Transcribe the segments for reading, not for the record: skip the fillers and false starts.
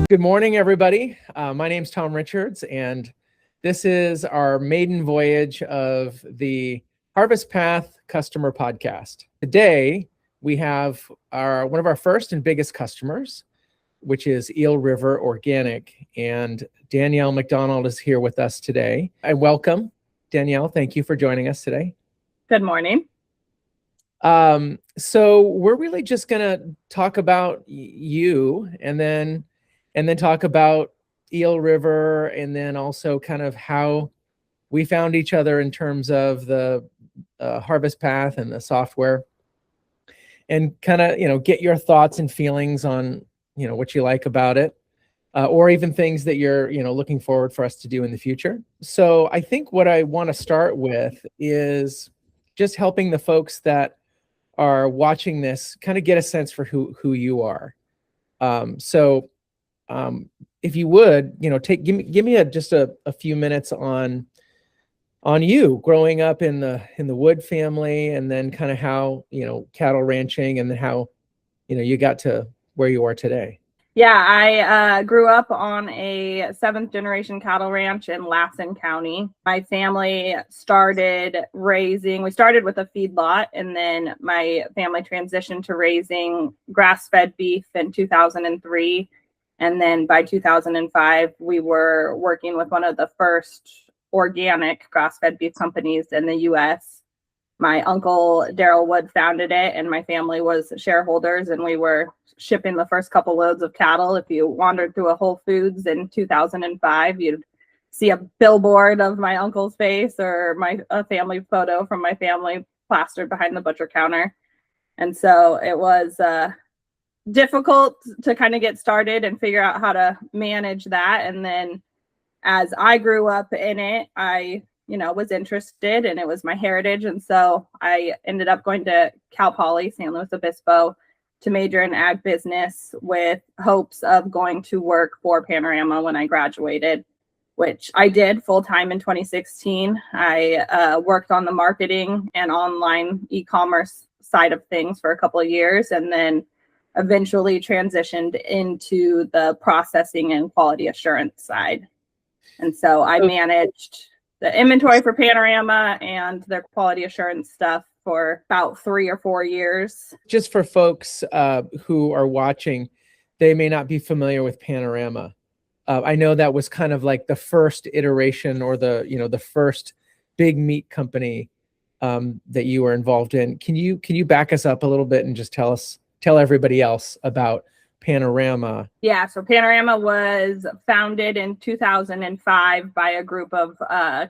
Good morning, everybody. My name's Tom Richards, and this is our maiden voyage of the HarvestPath Customer Podcast. Today, we have one of our first and biggest customers, which is Eel River Organic, and Danielle McDonald is here with us today. And welcome, Danielle. Thank you for joining us today. Good morning. So we're really just going to talk about you and then talk about Eel River, and then also kind of how we found each other in terms of the HarvestPath and the software, and kind of, get your thoughts and feelings on, what you like about it, or even things that you're, looking forward for us to do in the future. So I think what I want to start with is just helping the folks that are watching this kind of get a sense for who you are. If you would, give me just a few minutes on you growing up in the Wood family, and then kind of how, cattle ranching, and then how, you got to where you are today. Yeah, I grew up on a 7th generation cattle ranch in Lassen County. My family we started with a feedlot, and then my family transitioned to raising grass-fed beef in 2003. And then by 2005, we were working with one of the first organic grass-fed beef companies in the U.S. My uncle, Daryl Wood, founded it, and my family was shareholders, and we were shipping the first couple loads of cattle. If you wandered through a Whole Foods in 2005, you'd see a billboard of my uncle's face or a family photo from my family plastered behind the butcher counter. And so it was difficult to kind of get started and figure out how to manage that. And then as I grew up in it, I was interested, and it was my heritage. And so I ended up going to Cal Poly, San Luis Obispo, to major in ag business with hopes of going to work for Panorama when I graduated, which I did full time in 2016. I worked on the marketing and online e-commerce side of things for a couple of years, and then eventually transitioned into the processing and quality assurance side. And so I managed the inventory for Panorama and their quality assurance stuff for about 3 or 4 years. Just for folks who are watching, they may not be familiar with Panorama. I know that was kind of like the first iteration, or the first big meat company that you were involved in. Can you back us up a little bit and just tell everybody else about Panorama? Yeah, so Panorama was founded in 2005 by a group of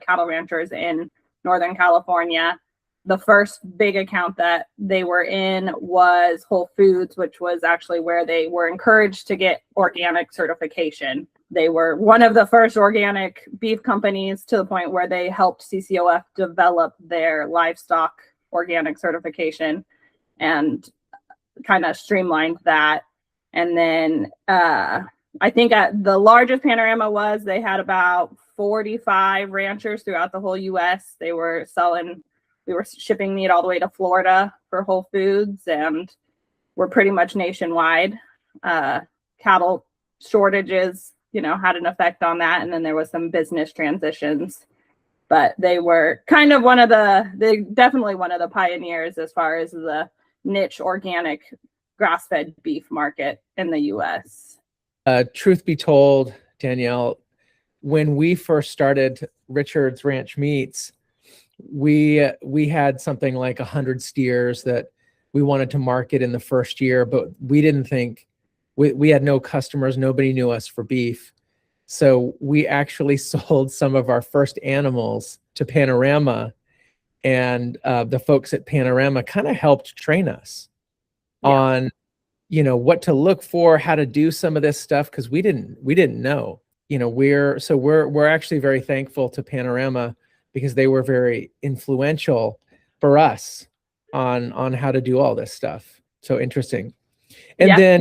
cattle ranchers in Northern California. The first big account that they were in was Whole Foods, which was actually where they were encouraged to get organic certification. They were one of the first organic beef companies, to the point where they helped CCOF develop their livestock organic certification and kind of streamlined that. And then I think at the largest Panorama they had about 45 ranchers throughout the whole U.S. We were shipping meat all the way to Florida for Whole Foods, and we're pretty much nationwide. Cattle shortages, had an effect on that. And then there was some business transitions, but they were kind of definitely one of the pioneers as far as the niche organic grass-fed beef market in the U.S. Truth be told, Danielle, when we first started Richard's Ranch Meats, we had something like 100 steers that we wanted to market in the first year, but we didn't think, we had no customers, nobody knew us for beef. So we actually sold some of our first animals to Panorama, and the folks at Panorama kind of helped train us on, what to look for, how to do some of this stuff, because we didn't know. We're actually very thankful to Panorama, because they were very influential for us on how to do all this stuff. So interesting. And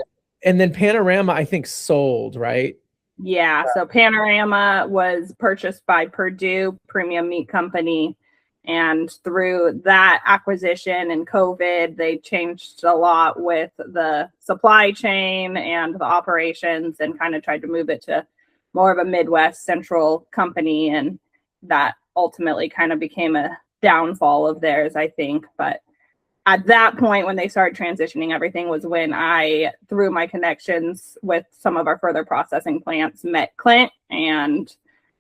then Panorama, I think, sold, right? Yeah. So Panorama was purchased by Purdue Premium Meat Company, And through that acquisition and COVID, they changed a lot with the supply chain and the operations and kind of tried to move it to more of a Midwest central company. And that ultimately kind of became a downfall of theirs, I think. But at that point, when they started transitioning everything, was when I, through my connections with some of our further processing plants, met Clint and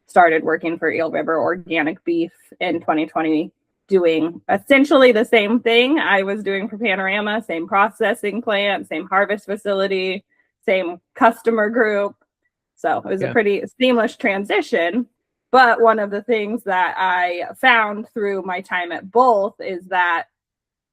started working for Eel River Organic Beef in 2020, doing essentially the same thing I was doing for Panorama, same processing plant, same harvest facility, same customer group. So it was a pretty seamless transition. But one of the things that I found through my time at both is that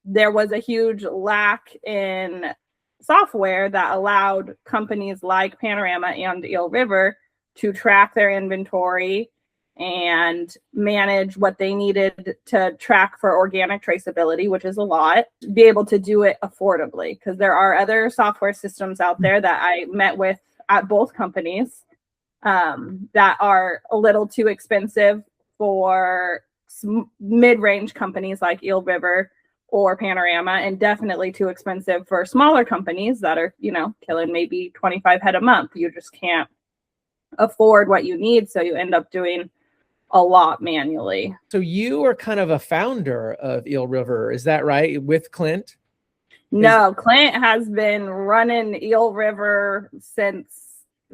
there was a huge lack in software that allowed companies like Panorama and Eel River to track their inventory and manage what they needed to track for organic traceability, which is a lot, be able to do it affordably. Because there are other software systems out there that I met with at both companies that are a little too expensive for mid-range companies like Eel River or Panorama, and definitely too expensive for smaller companies that are, killing maybe 25 head a month. You just can't afford what you need, so you end up doing a lot manually. So you are kind of a founder of Eel River, is that right, with Clint? No, Clint has been running Eel River since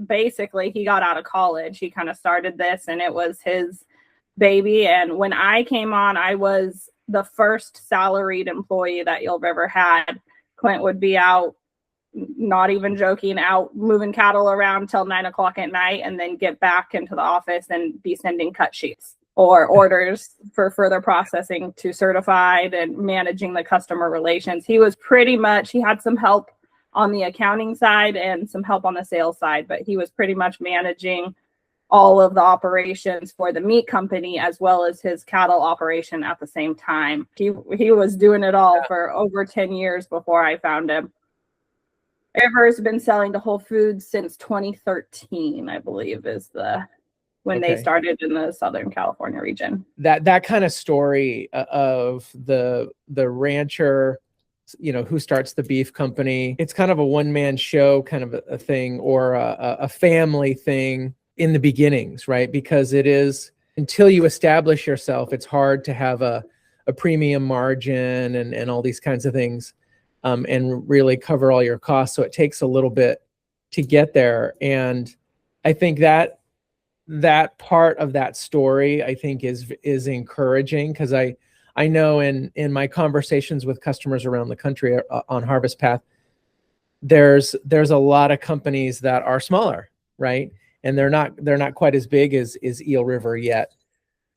basically he got out of college. He kind of started this and it was his baby. And when I came on, I was the first salaried employee that Eel River had. Clint would be out, not even joking, out moving cattle around till 9 o'clock at night and then get back into the office and be sending cut sheets or orders for further processing to certified and managing the customer relations. He was pretty much, he had some help on the accounting side and some help on the sales side, but he was pretty much managing all of the operations for the meat company as well as his cattle operation at the same time. He was doing it all for over 10 years before I found him. River's been selling to Whole Foods since 2013, I believe, is when they started in the Southern California region. That kind of story of the rancher, who starts the beef company. It's kind of a one-man show kind of a thing, or a family thing in the beginnings, right? Because it is, until you establish yourself, it's hard to have a premium margin and all these kinds of things. And really cover all your costs. So it takes a little bit to get there. And I think that part of that story, I think is encouraging, because I know in my conversations with customers around the country on HarvestPath, there's a lot of companies that are smaller, right? And they're not quite as big as Eel River yet.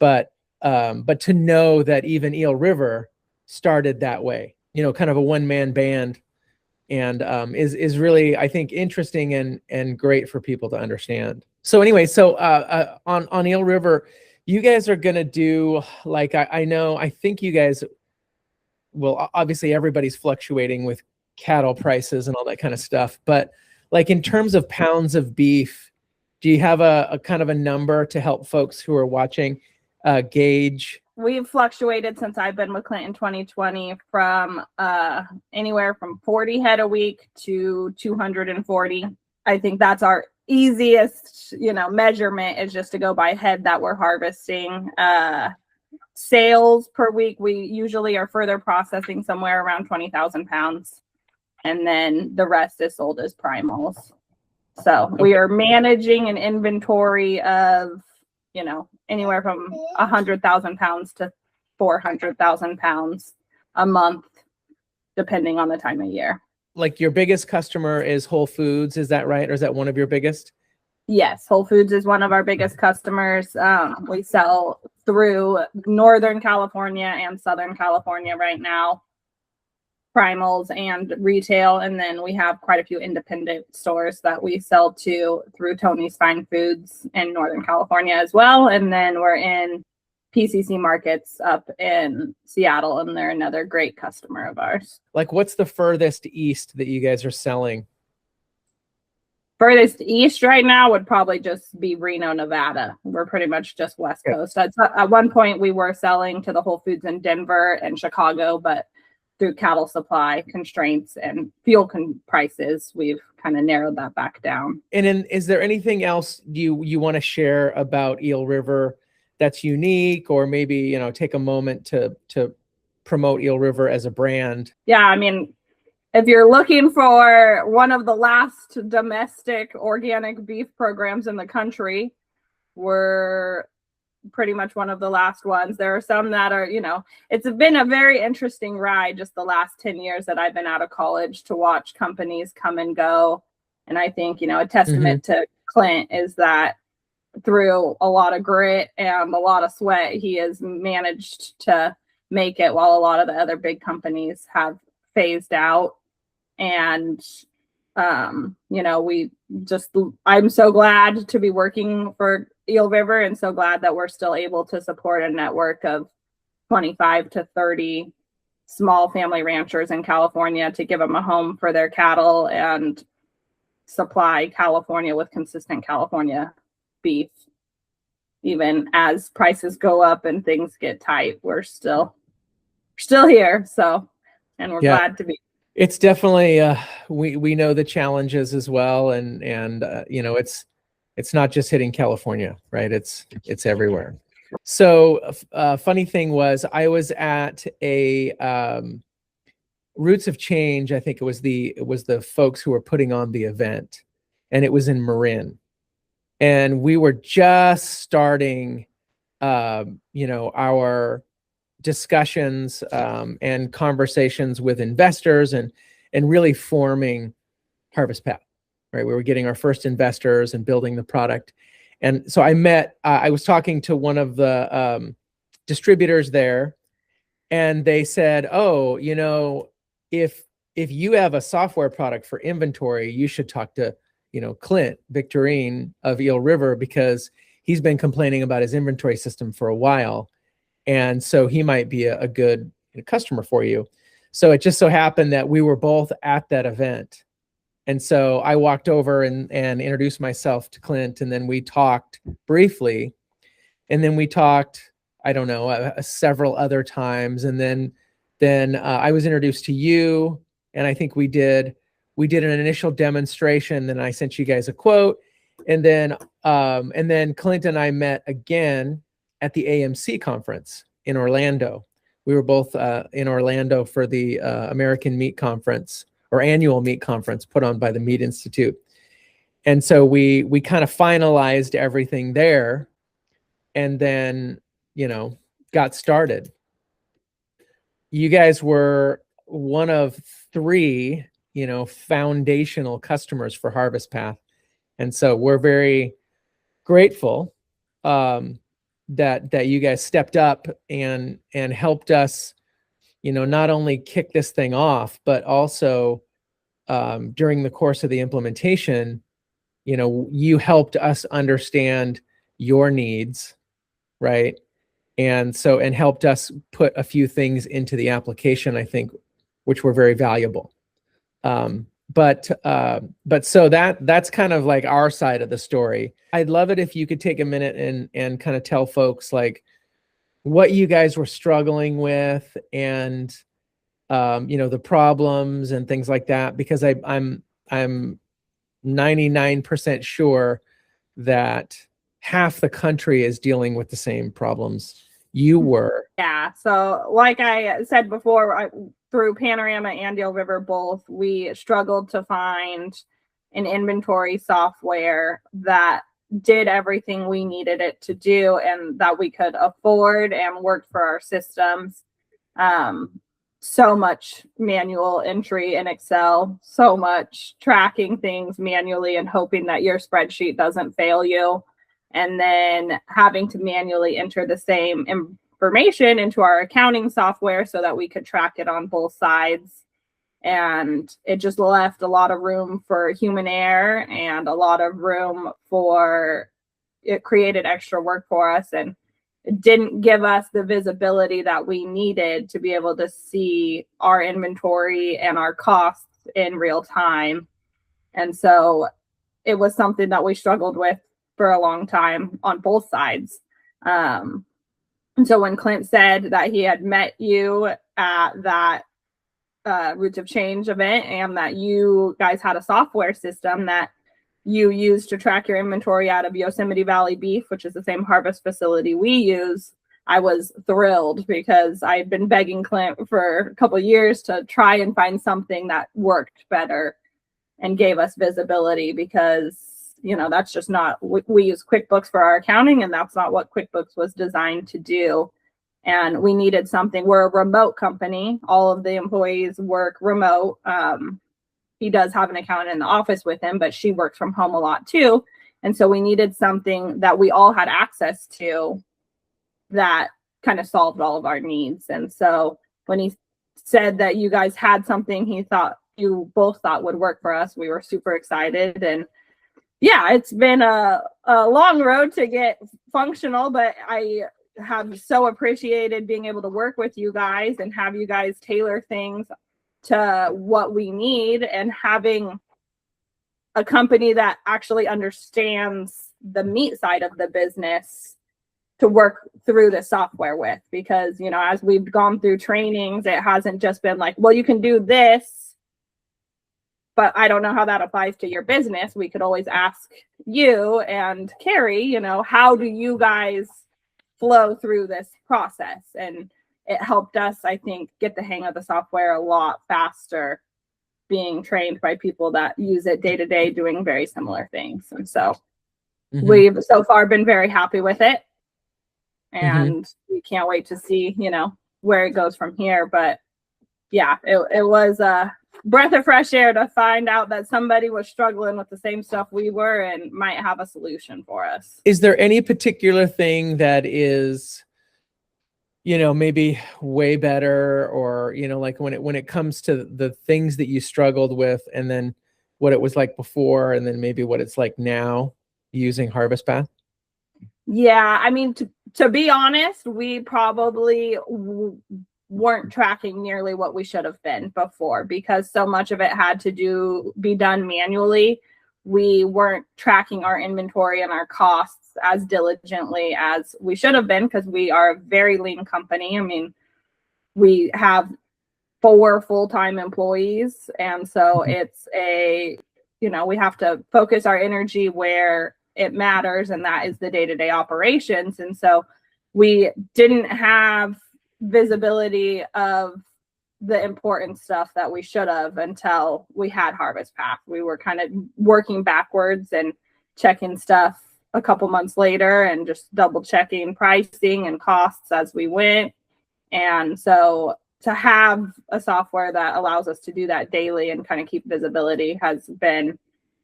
But to know that even Eel River started that way, kind of a one-man band, and is really, I think, interesting and great for people to understand. So anyway, on Eel River, you guys are gonna do, like, I think you guys will, obviously everybody's fluctuating with cattle prices and all that kind of stuff, but like in terms of pounds of beef, do you have a kind of a number to help folks who are watching gauge? We've fluctuated since I've been with Clint in 2020 from anywhere from 40 head a week to 240. I think that's our easiest, measurement, is just to go by head that we're harvesting. Sales per week, we usually are further processing somewhere around 20,000 pounds. And then the rest is sold as primals. So we are managing an inventory of, anywhere from 100,000 pounds to 400,000 pounds a month, depending on the time of year. Like, your biggest customer is Whole Foods, is that right? Or is that one of your biggest? Yes, Whole Foods is one of our biggest customers. We sell through Northern California and Southern California right now, primals and retail. And then we have quite a few independent stores that we sell to through Tony's Fine Foods in Northern California as well. And then we're in PCC markets up in Seattle, and they're another great customer of ours. Like, what's the furthest east that you guys are selling? Furthest east right now would probably just be Reno, Nevada. We're pretty much just West Coast. At one point, we were selling to the Whole Foods in Denver and Chicago, but through cattle supply constraints and fuel prices, we've kind of narrowed that back down. And then, is there anything else you want to share about Eel River that's unique, or maybe, you know, take a moment to promote Eel River as a brand? Yeah, I mean, if you're looking for one of the last domestic organic beef programs in the country, we're pretty much one of the last ones. There are some that are, you know, it's been a very interesting ride just the last 10 years that I've been out of college to watch companies come and go. And I think, you know, a testament to Clint is that through a lot of grit and a lot of sweat, he has managed to make it while a lot of the other big companies have phased out. And, you know, I'm so glad to be working for Eel River, and so glad that we're still able to support a network of 25 to 30 small family ranchers in California to give them a home for their cattle and supply California with consistent California beef. Even as prices go up and things get tight, we're still here. So, and we're glad to be. It's definitely, we know the challenges as well. And you know, it's not just hitting California, right? It's everywhere. So funny thing was, I was at a Roots of Change. I think it was the folks who were putting on the event, and it was in Marin. And we were just starting, you know, our discussions and conversations with investors and really forming HarvestPath, right? We were getting our first investors and building the product. And so I was talking to one of the distributors there, and they said, oh, you know, if you have a software product for inventory, you should talk to, you know, Clint Victorine of Eel River, because he's been complaining about his inventory system for a while. And so he might be a good customer for you. So it just so happened that we were both at that event. And so I walked over and introduced myself to Clint, and then we talked briefly. And then we talked, I don't know, several other times. And then I was introduced to you, and I think we did an initial demonstration. Then I sent you guys a quote, and then Clint and I met again at the AMC conference in Orlando. We were both in Orlando for the American Meat Conference, or annual meat conference put on by the Meat Institute. And so we kind of finalized everything there, and then, you know, got started. You guys were one of 3, you know, foundational customers for HarvestPath. And so we're very grateful that you guys stepped up and helped us, you know, not only kick this thing off, but also during the course of the implementation, you know, you helped us understand your needs, right? And helped us put a few things into the application, I think, which were very valuable. But so that's kind of like our side of the story. I'd love it if you could take a minute and kind of tell folks like what you guys were struggling with, and you know, the problems and things like that, because I'm 99% sure that half the country is dealing with the same problems you were. Yeah. So like I said before, through Panorama and Eel River both, we struggled to find an inventory software that did everything we needed it to do and that we could afford and worked for our systems. So much manual entry in Excel, so much tracking things manually and hoping that your spreadsheet doesn't fail you, and then having to manually enter the same information into our accounting software so that we could track it on both sides. And it just left a lot of room for human error and a lot of room for, it created extra work for us, and it didn't give us the visibility that we needed to be able to see our inventory and our costs in real time. And so it was something that we struggled with for a long time on both sides. And so when Clint said that he had met you at that Roots of Change event, and that you guys had a software system that you use to track your inventory out of Yosemite Valley Beef, which is the same harvest facility we use, I was thrilled, because I had been begging Clint for a couple of years to try and find something that worked better and gave us visibility, because, you know, that's just not, we use QuickBooks for our accounting, and that's not what QuickBooks was designed to do. And we needed something. We're a remote company. All of the employees work remote. He does have an accountant in the office with him, but she works from home a lot too. And so we needed something that we all had access to that kind of solved all of our needs. And so when he said that you guys had something you both thought would work for us, we were super excited. And yeah, it's been a long road to get functional, but I have so appreciated being able to work with you guys and have you guys tailor things to what we need, and having a company that actually understands the meat side of the business to work through the software with. Because, you know, as we've gone through trainings, it hasn't just been like, well, you can do this, but I don't know how that applies to your business. We could always ask you and Carrie, you know, how do you guys flow through this process? And it helped us, I think, get the hang of the software a lot faster, being trained by people that use it day to day, doing very similar things. And so we've so far been very happy with it. And we can't wait to see, you know, where it goes from here. But yeah, it was a breath of fresh air to find out that somebody was struggling with the same stuff we were and might have a solution for us. Is there any particular thing that is, you know, maybe way better, or, you know, like when it comes to the things that you struggled with, and then what it was like before, and then maybe what it's like now using HarvestPath? Yeah, I mean, to be honest, we probably weren't tracking nearly what we should have been before, because so much of it had to be done manually. We weren't tracking our inventory and our costs as diligently as we should have been, because we are a very lean company. I mean, we have 4 full-time employees, and so it's you know, we have to focus our energy where it matters, and that is the day-to-day operations. And so we didn't have visibility of the important stuff that we should have until we had HarvestPath. We were kind of working backwards and checking stuff a couple months later, and just double checking pricing and costs as we went. And so to have a software that allows us to do that daily and kind of keep visibility has been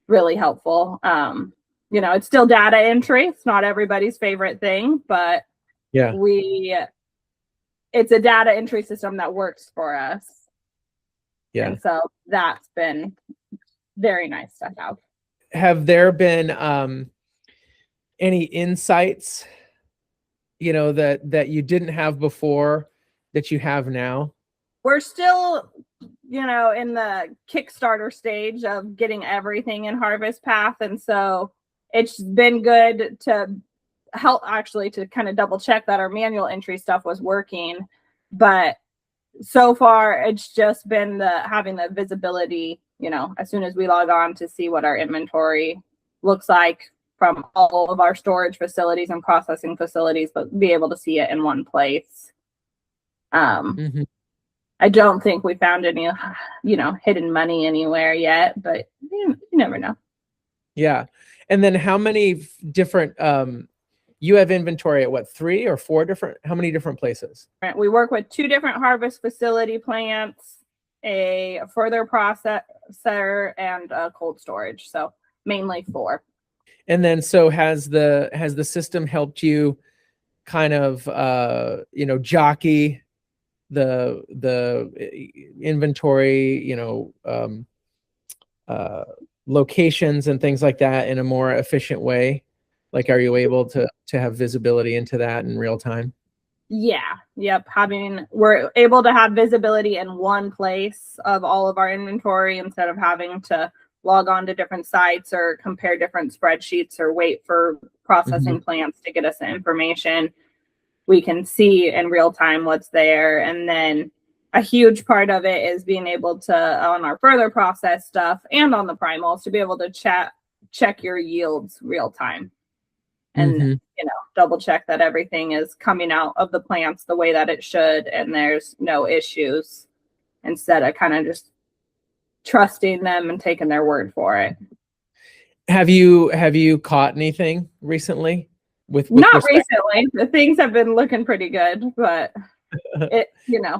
really helpful. You know, it's still data entry. It's not everybody's favorite thing, but yeah, it's a data entry system that works for us. Yeah. And so that's been very nice to have. Have there been any insights, you know, that you didn't have before that you have now? We're still, you know, in the Kickstarter stage of getting everything in HarvestPath. And so it's been good to help actually to kind of double check that our manual entry stuff was working. But so far, it's just been having the visibility, you know, as soon as we log on to see what our inventory looks like from all of our storage facilities and processing facilities, but be able to see it in one place. I don't think we found any, you know, hidden money anywhere yet, but you never know. Yeah. And then how many different, you have inventory at what, 3 or 4 different, how many different places? We work with 2 different harvest facility plants, a further processor, and a cold storage. So mainly 4. And then, so has the system helped you kind of, you know, jockey the inventory, you know, locations and things like that in a more efficient way? Like, are you able to have visibility into that in real time? Yeah. Yep. We're able to have visibility in one place of all of our inventory instead of having to log on to different sites or compare different spreadsheets or wait for processing plants to get us the information. We can see in real time what's there. And then a huge part of it is being able to, on our further process stuff and on the primals, to be able to check your yields real time and double check that everything is coming out of the plants the way that it should and there's no issues, instead of kind of just trusting them and taking their word for it. Have you caught anything recently? With Not recently. The things have been looking pretty good, but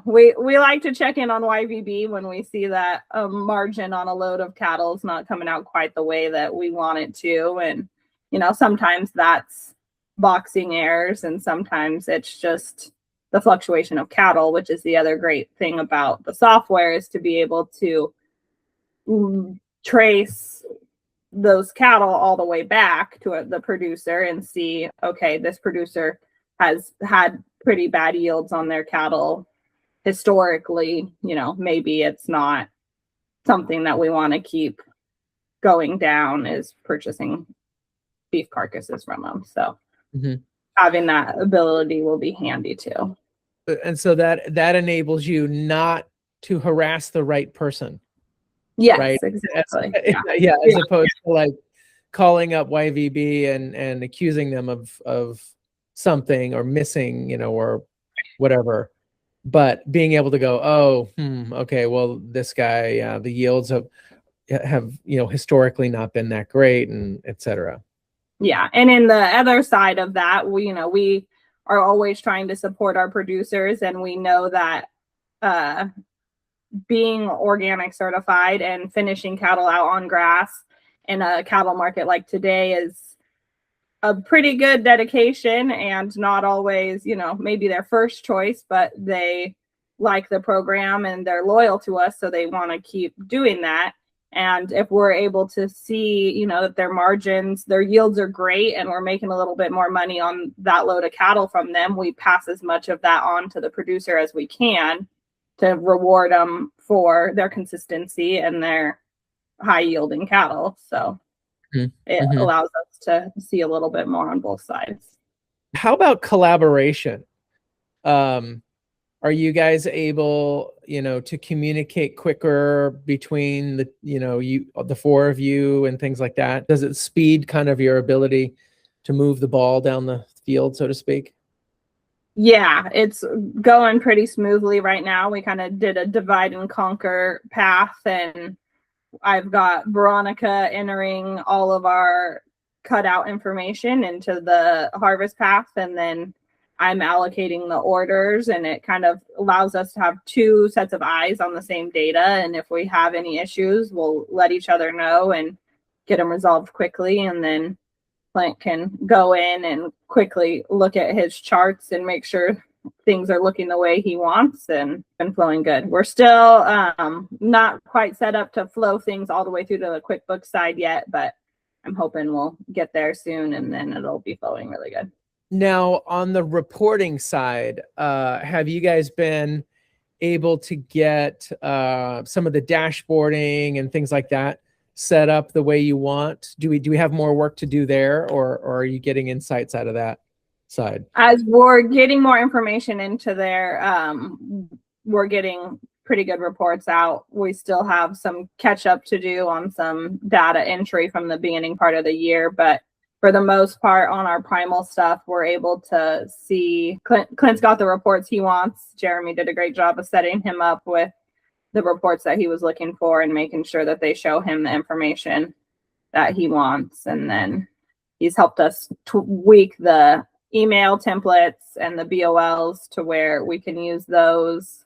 we like to check in on YVB when we see that a margin on a load of cattle is not coming out quite the way that we want it to. And, sometimes that's boxing errors and sometimes it's just the fluctuation of cattle, which is the other great thing about the software, is to be able to trace those cattle all the way back to the producer and see, okay, this producer has had pretty bad yields on their cattle historically. Maybe it's not something that we want to keep going down, is purchasing beef carcasses from them. So having that ability will be handy too. And so that enables you not to harass the right person. Yes, right? Exactly. As opposed to like calling up YVB and accusing them of something or missing, or whatever. But being able to go, okay, well, this guy, the yields have historically not been that great, and et cetera. Yeah, and in the other side of that, we are always trying to support our producers, and we know that being organic certified and finishing cattle out on grass in a cattle market like today is a pretty good dedication, and not always, maybe their first choice, but they like the program and they're loyal to us, so they want to keep doing that. And if we're able to see, that their margins, their yields are great and we're making a little bit more money on that load of cattle from them, we pass as much of that on to the producer as we can to reward them for their consistency and their high yielding cattle. So it allows us to see a little bit more on both sides. How about collaboration? Are you guys able, to communicate quicker between the four of you and things like that? Does it speed kind of your ability to move the ball down the field, so to speak? Yeah, it's going pretty smoothly right now. We kind of did a divide and conquer path, and I've got Veronica entering all of our cutout information into the HarvestPath, and then I'm allocating the orders, and it kind of allows us to have two sets of eyes on the same data. And if we have any issues, we'll let each other know and get them resolved quickly. And then Clint can go in and quickly look at his charts and make sure things are looking the way he wants and flowing good. We're still not quite set up to flow things all the way through to the QuickBooks side yet, but I'm hoping we'll get there soon, and then it'll be flowing really good. Now, on the reporting side, have you guys been able to get some of the dashboarding and things like that set up the way you want? Do we have more work to do there, or are you getting insights out of that side? As we're getting more information into there, we're getting pretty good reports out. We still have some catch up to do on some data entry from the beginning part of the year, but for the most part, on our primal stuff, we're able to see Clint's got the reports he wants. Jeremy did a great job of setting him up with the reports that he was looking for and making sure that they show him the information that he wants. And then he's helped us tweak the email templates and the BOLs to where we can use those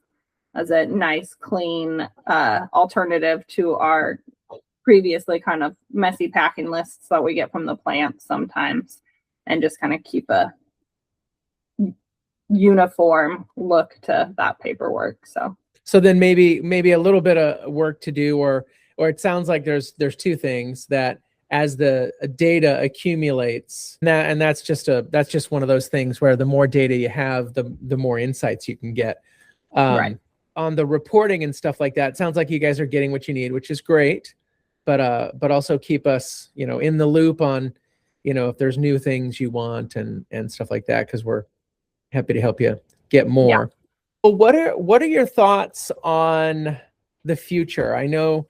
as a nice, clean alternative to our previously kind of messy packing lists that we get from the plant sometimes, and just kind of keep a uniform look to that paperwork. So then maybe a little bit of work to do, or it sounds like there's two things that as the data accumulates, and that's just one of those things where the more data you have, the more insights you can get. Right. On the reporting and stuff like that, it sounds like you guys are getting what you need, which is great. but also keep us, in the loop on, if there's new things you want and stuff like that, because we're happy to help you get more. Well, what are your thoughts on the future? I know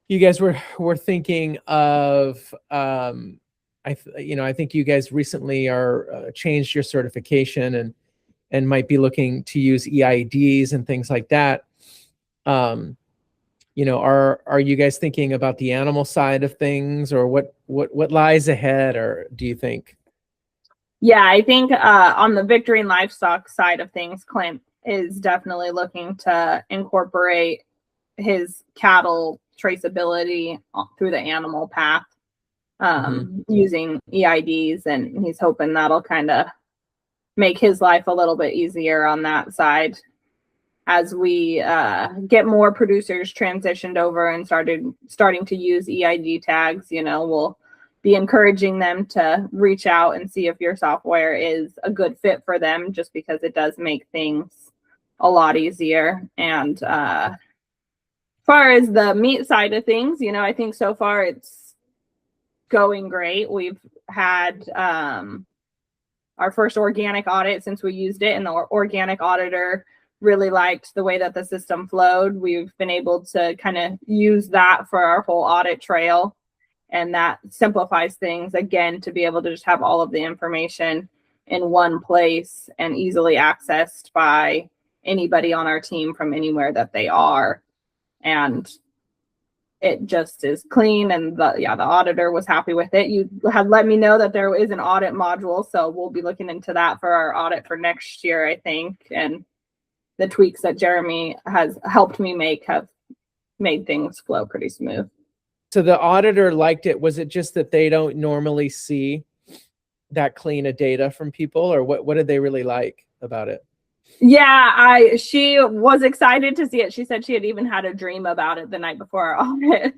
you guys were thinking of, I think you guys recently are changed your certification and might be looking to use EIDs and things like that. Are you guys thinking about the animal side of things, or what lies ahead, or do you think? Yeah, I think on the Victory and Livestock side of things, Clint is definitely looking to incorporate his cattle traceability through the animal path, using EIDs, and he's hoping that'll kind of make his life a little bit easier on that side as we get more producers transitioned over and starting to use EID tags. We'll be encouraging them to reach out and see if your software is a good fit for them, just because it does make things a lot easier. And as far as the meat side of things, I think so far it's going great. We've had our first organic audit since we used it, and the organic auditor really liked the way that the system flowed. We've been able to kind of use that for our whole audit trail, and that simplifies things again, to be able to just have all of the information in one place and easily accessed by anybody on our team from anywhere that they are. And it just is clean, and the auditor was happy with it. You had let me know that there is an audit module, so we'll be looking into that for our audit for next year, I think. And the tweaks that Jeremy has helped me make have made things flow pretty smooth. So the auditor liked it. Was it just that they don't normally see that clean of data from people, or what did they really like about it? Yeah, she was excited to see it. She said she had even had a dream about it the night before our audit.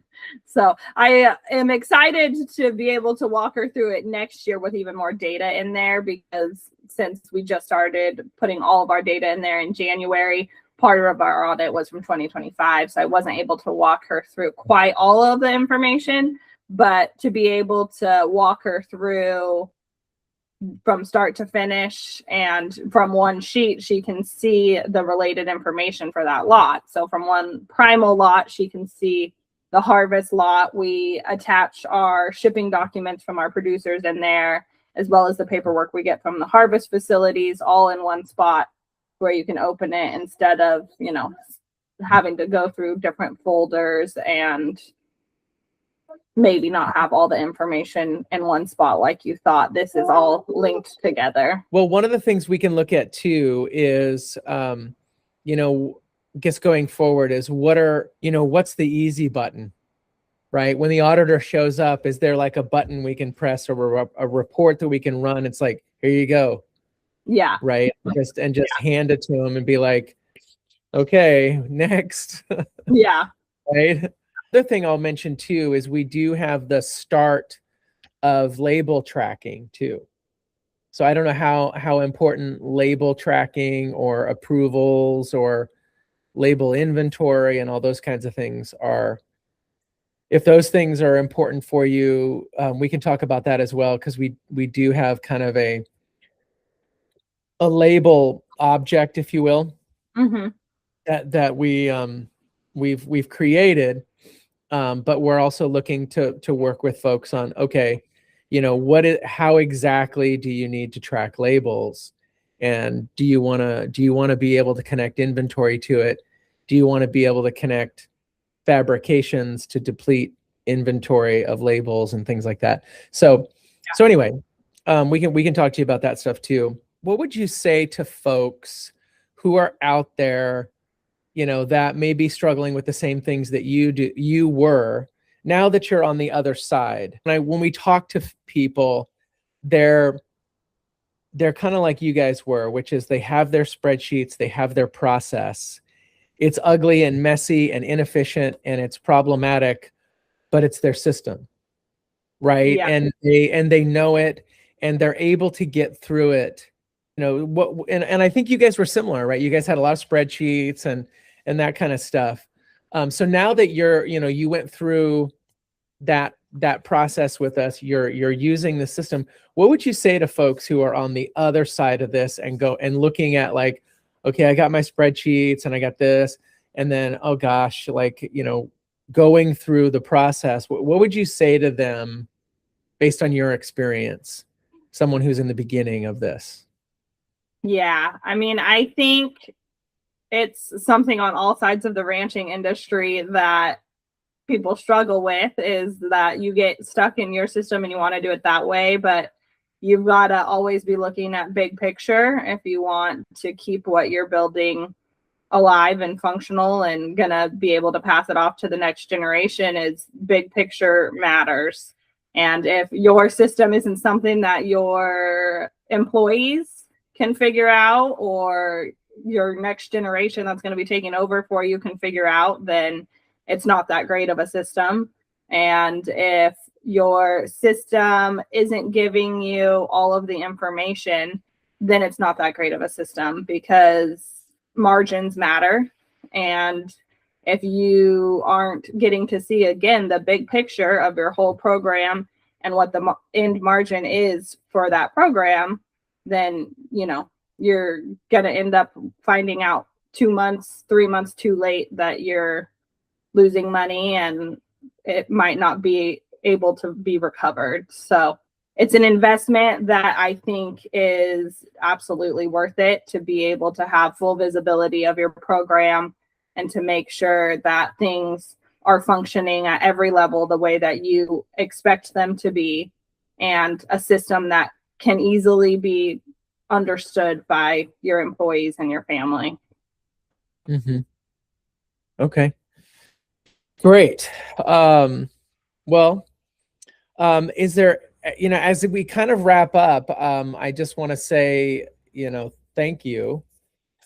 So I am excited to be able to walk her through it next year with even more data in there, because since we just started putting all of our data in there in January, part of our audit was from 2025. So I wasn't able to walk her through quite all of the information, but to be able to walk her through from start to finish, and from one sheet, she can see the related information for that lot. So from one primal lot, she can see the harvest lot. We attach our shipping documents from our producers in there, as well as the paperwork we get from the harvest facilities, all in one spot where you can open it, instead of, having to go through different folders and maybe not have all the information in one spot like you thought. This is all linked together. Well, one of the things we can look at too is, guess going forward is what's the easy button, right? When the auditor shows up, is there like a button we can press, or a report that we can run? It's like, here you go. Yeah. Right. Just hand it to them and be like, okay, next. Yeah. Right. Other thing I'll mention too is we do have the start of label tracking too. So I don't know how important label tracking or approvals or label inventory and all those kinds of things are. If those things are important for you, we can talk about that as well, because we do have kind of a label object, if you will, that we've created. But we're also looking to work with folks on, okay, how exactly do you need to track labels, and do you want to be able to connect inventory to it? Do you want to be able to connect fabrications to deplete inventory of labels and things like that? So anyway, we can talk to you about that stuff too. What would you say to folks who are out there, that may be struggling with the same things that you were, now that you're on the other side? And when we talk to people, they're kind of like you guys were, which is they have their spreadsheets, they have their process. It's ugly and messy and inefficient and it's problematic, but it's their system, right? Yeah. And they know it, and they're able to get through it. And I think you guys were similar, right? You guys had a lot of spreadsheets and that kind of stuff. So now that you went through that process with us. You're using the system. What would you say to folks who are on the other side of this and looking at like, okay, I got my spreadsheets and I got this, and then, oh gosh, like, going through the process, what would you say to them based on your experience, someone who's in the beginning of this? Yeah, I mean, I think it's something on all sides of the ranching industry that people struggle with, is that you get stuck in your system and you want to do it that way, but you've got to always be looking at big picture if you want to keep what you're building alive and functional and gonna be able to pass it off to the next generation. Is big picture matters. And if your system isn't something that your employees can figure out, or your next generation that's going to be taking over for you can figure out, then it's not that great of a system. And if your system isn't giving you all of the information, then it's not that great of a system, because margins matter. And if you aren't getting to see, again, the big picture of your whole program and what the end margin is for that program, then, you're going to end up finding out 2 months, 3 months too late that you're losing money, and it might not be able to be recovered. So it's an investment that I think is absolutely worth it, to be able to have full visibility of your program and to make sure that things are functioning at every level the way that you expect them to be, and a system that can easily be understood by your employees and your family. Mm-hmm. Okay. Great. Is there, as we kind of wrap up, I just want to say, thank you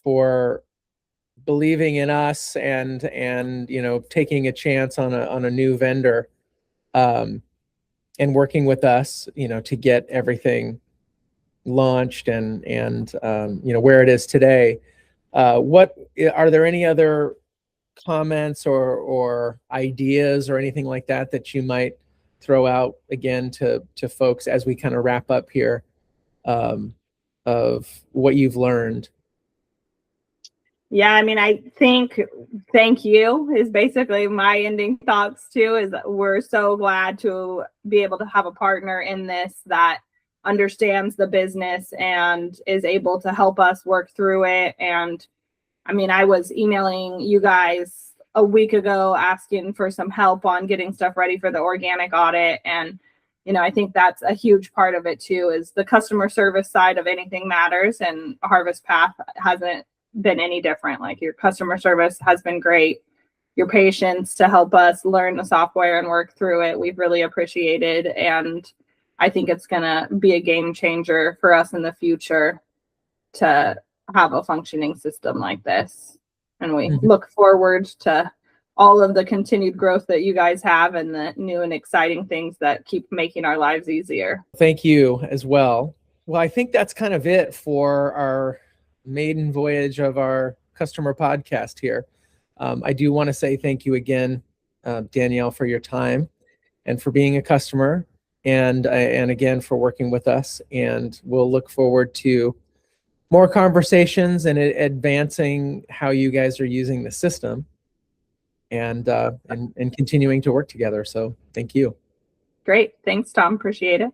for believing in us and taking a chance on a new vendor, and working with us, to get everything launched and where it is today. What are there any other comments or ideas or anything like that you might throw out again to folks as we kind of wrap up here, of what you've learned? Yeah, I mean, I think thank you is basically my ending thoughts too, is that we're so glad to be able to have a partner in this that understands the business and is able to help us work through it. And I mean, I was emailing you guys a week ago asking for some help on getting stuff ready for the organic audit. And, I think that's a huge part of it too, is the customer service side of anything matters. And HarvestPath hasn't been any different. Like, your customer service has been great. Your patience to help us learn the software and work through it, we've really appreciated. And I think it's going to be a game changer for us in the future to have a functioning system like this. And we look forward to all of the continued growth that you guys have and the new and exciting things that keep making our lives easier. Thank you as well. Well, I think that's kind of it for our maiden voyage of our customer podcast here. I do want to say thank you again, Danielle, for your time and for being a customer, and again for working with us. And we'll look forward to more conversations and advancing how you guys are using the system, and continuing to work together. So thank you. Great. Thanks, Tom. Appreciate it.